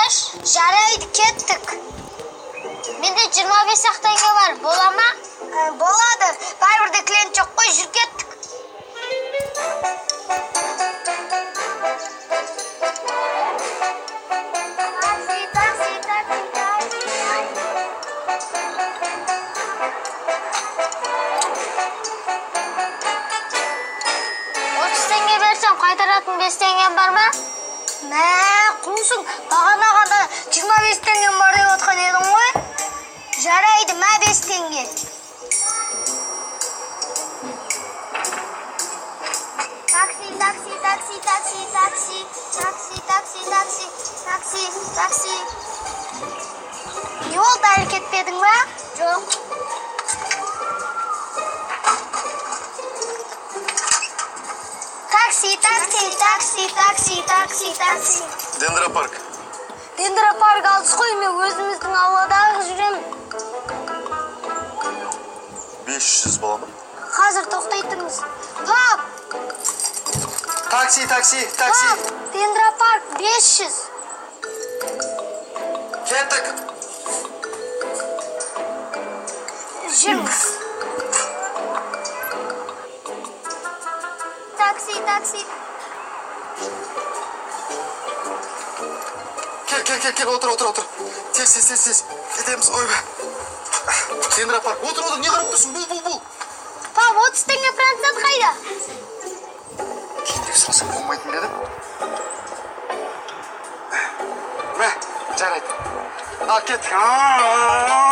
Жарайды, кеттік. Менде 25 теңге бар, бола ма? Болады. Бәрібірде клиент жоқ қой, жүр кеттік. Қайтаратын 5 теңгем бар ма? Мә, құлсың, бағана ғана 25 теңгем бар деп отқан едің ғой. Жарайды, мә 5 теңге. Такси. Не болды, әлі кетпедің ба? Жоқ. Такси. Дендропарк. Дендропарк алыс қой, мен өзіміздің ауладағы жүремін. 500 бола ма? Қазір тоқтай тұрмыз. Пап! Такси. Пап! Дендропарк 500. Кеттік. Жүрміз. Такси. Кел, отыр. Тез. Кетеміз, ойбай. Дендропарк, отыр, не қарап тұрсың, бұл. Пап, 30 теңге Францияд қайда? Кейіндегі сұрасың болмайтын деді. Мә, жарайды. Ал, кеттік.